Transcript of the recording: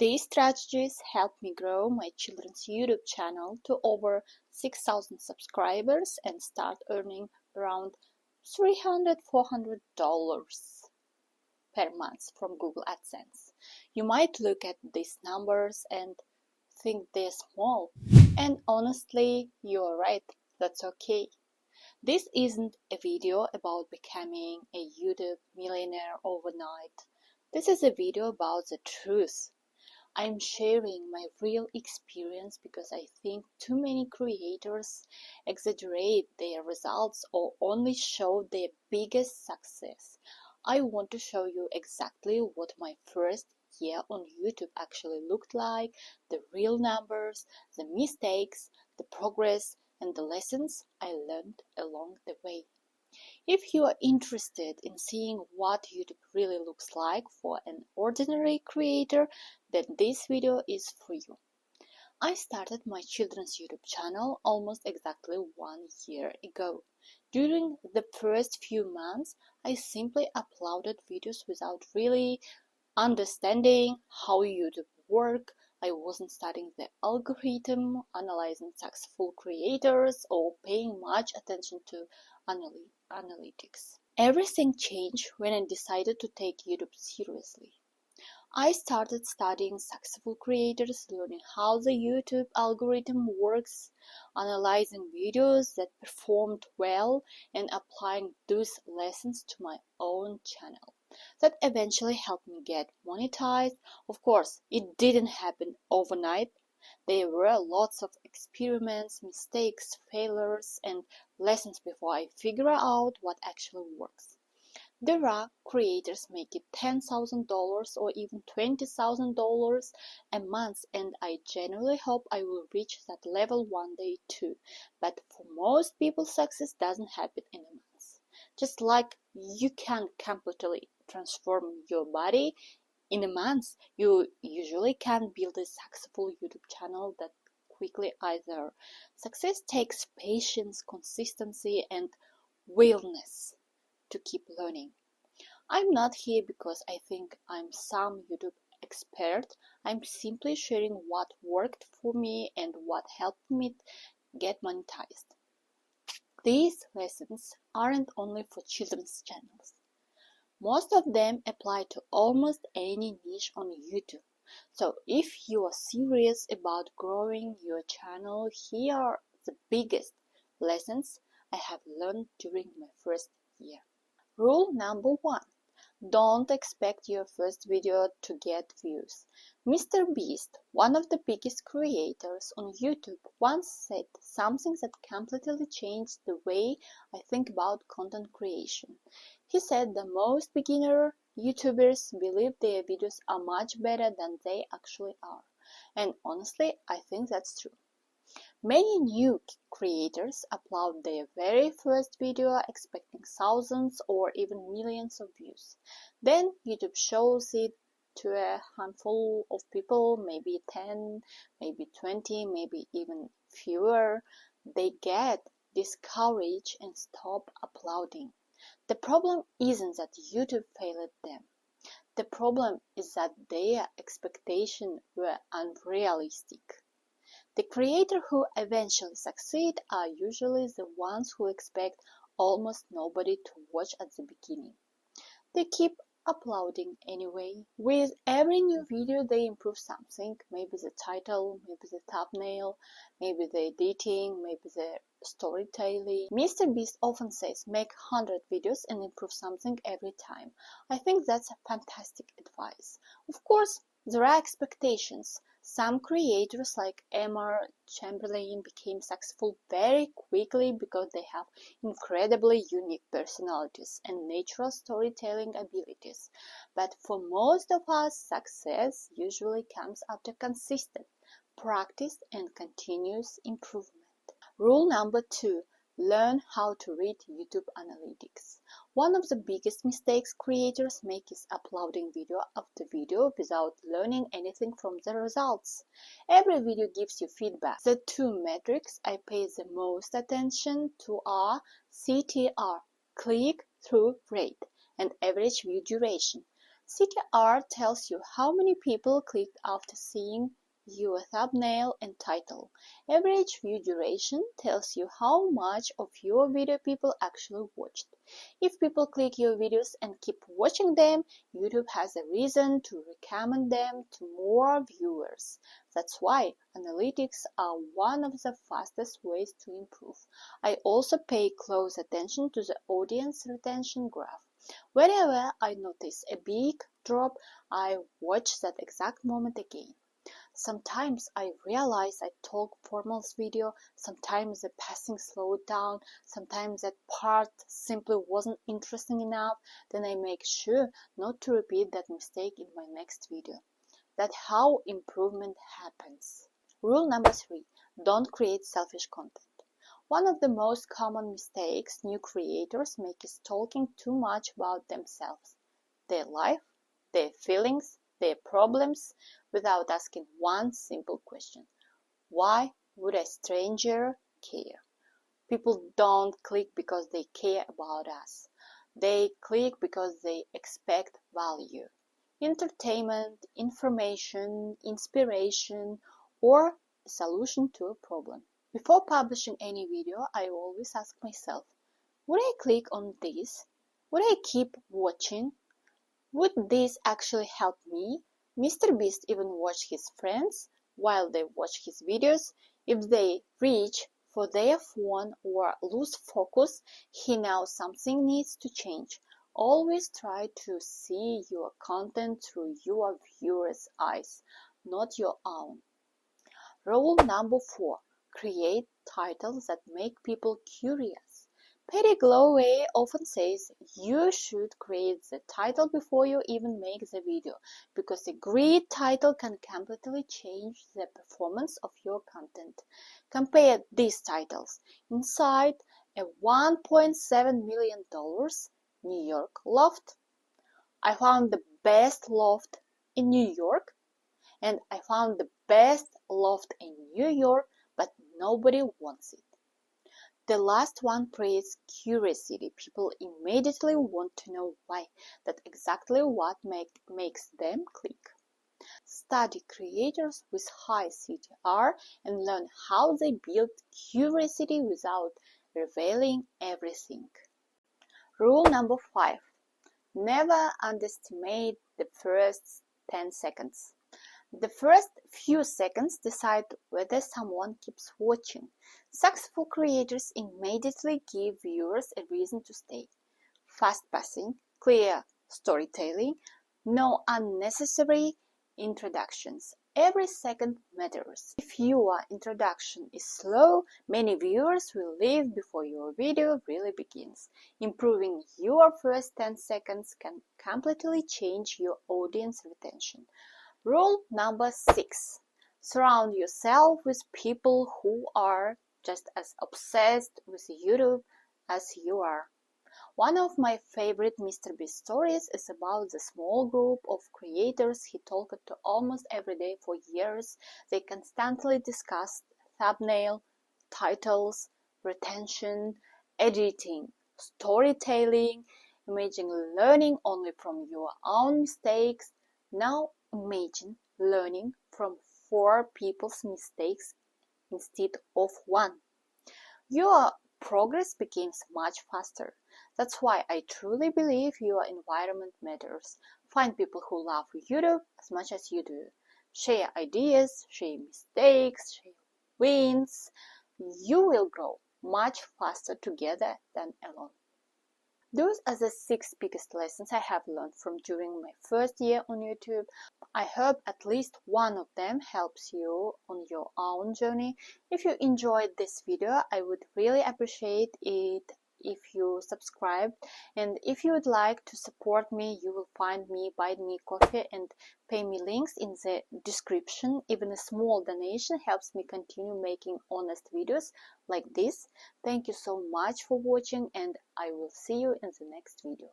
These strategies helped me grow my children's YouTube channel to over 6,000 subscribers and start earning around $300–400 per month from Google AdSense. You might look at these numbers and think they're small, and honestly, you're right, that's okay. This isn't a video about becoming a YouTube millionaire overnight. This is a video about the truth. I'm sharing my real experience because I think too many creators exaggerate their results or only show their biggest success. I want to show you exactly what my first year on YouTube actually looked like, the real numbers, the mistakes, the progress, and the lessons I learned along the way. If you are interested in seeing what YouTube really looks like for an ordinary creator, then this video is for you. I started my children's YouTube channel almost exactly 1 year ago. During the first few months, I simply uploaded videos without really understanding how YouTube works. I wasn't studying the algorithm, analyzing successful creators, or paying much attention to analytics. Everything changed when I decided to take YouTube seriously. I started studying successful creators, learning how the YouTube algorithm works, analyzing videos that performed well, and applying those lessons to my own channel. That eventually helped me get monetized. Of course, it didn't happen overnight. There were lots of experiments, mistakes, failures, and lessons before I figured out what actually works. There are creators making $10,000 or even $20,000 a month, and I genuinely hope I will reach that level one day too. But for most people, success doesn't happen in a month. Just like you can completely transform your body in a month, you usually can't build a successful YouTube channel that quickly either. Success takes patience, consistency, and willingness to keep learning. I'm not here because I think I'm some YouTube expert. I'm simply sharing what worked for me and what helped me get monetized. These lessons aren't only for children's channels. Most of them apply to almost any niche on YouTube. So if you are serious about growing your channel, here are the biggest lessons I have learned during my first year. Rule number 1. Don't expect your first video to get views. Mr. Beast, one of the biggest creators on YouTube, once said something that completely changed the way I think about content creation. He said that most beginner YouTubers believe their videos are much better than they actually are. And honestly, I think that's true. Many new creators upload their very first video expecting thousands or even millions of views. Then YouTube shows it to a handful of people, maybe 10, maybe 20, maybe even fewer. They get discouraged and stop uploading. The problem isn't that YouTube failed them. The problem is that their expectations were unrealistic. The creators who eventually succeed are usually the ones who expect almost nobody to watch at the beginning. They keep uploading anyway. With every new video they improve something, maybe the title, maybe the thumbnail, maybe the editing, maybe the storytelling. Mr. Beast often says make 100 videos and improve something every time. I think that's a fantastic advice. Of course, there are expectations. Some creators like Emma Chamberlain became successful very quickly because they have incredibly unique personalities and natural storytelling abilities. But for most of us, success usually comes after consistent practice and continuous improvement. Rule number 2. Learn how to read YouTube analytics. One of the biggest mistakes creators make is uploading video after video without learning anything from the results. Every video gives you feedback. The two metrics I pay the most attention to are CTR, click-through rate, and average view duration. CTR tells you how many people clicked after seeing your thumbnail and title. Average view duration tells you how much of your video people actually watched. If people click your videos and keep watching them, YouTube has a reason to recommend them to more viewers. That's why analytics are one of the fastest ways to improve. I also pay close attention to the audience retention graph. Whenever I notice a big drop, I watch that exact moment again. Sometimes I realize I talk formal's video, sometimes the passing slowed down, sometimes that part simply wasn't interesting enough, then I make sure not to repeat that mistake in my next video. That's how improvement happens. Rule number 3. Don't create selfish content. One of the most common mistakes new creators make is talking too much about themselves, their life, their feelings, their problems, without asking one simple question. Why would a stranger care? People don't click because they care about us. They click because they expect value. Entertainment, information, inspiration, or a solution to a problem. Before publishing any video, I always ask myself, would I click on this? Would I keep watching? Would this actually help me? Mr. Beast even watched his friends while they watch his videos. If they reach for their phone or lose focus, he knows something needs to change. Always try to see your content through your viewers' eyes, not your own. Rule number 4. Create titles that make people curious. Patty Gloway often says you should create the title before you even make the video, because a great title can completely change the performance of your content. Compare these titles. Inside a $1.7 million New York loft. I found the best loft in New York, and I found the best loft in New York, but nobody wants it. The last one creates curiosity. People immediately want to know why. That's exactly what makes them click. Study creators with high CTR and learn how they build curiosity without revealing everything. Rule number 5. Never underestimate the first 10 seconds. The first few seconds decide whether someone keeps watching. Successful creators immediately give viewers a reason to stay. Fast pacing, clear storytelling, no unnecessary introductions. Every second matters. If your introduction is slow, many viewers will leave before your video really begins. Improving your first 10 seconds can completely change your audience retention. Rule number 6. Surround yourself with people who are just as obsessed with YouTube as you are. One of my favorite Mr. Beast stories is about the small group of creators he talked to almost every day for years. They constantly discussed thumbnail, titles, retention, editing, storytelling. Imagine learning only from your own mistakes. Now imagine learning from 4 people's mistakes instead of 1. Your progress becomes much faster. That's why I truly believe your environment matters. Find people who love YouTube as much as you do. Share ideas, share mistakes, share wins. You will grow much faster together than alone. Those are the 6 biggest lessons I have learned from during my first year on YouTube. I hope at least one of them helps you on your own journey. If you enjoyed this video, I would really appreciate it if you subscribe. And if you would like to support me, you will find me, buy me coffee and pay me links in the description. Even a small donation helps me continue making honest videos like this. Thank you so much for watching, and I will see you in the next video.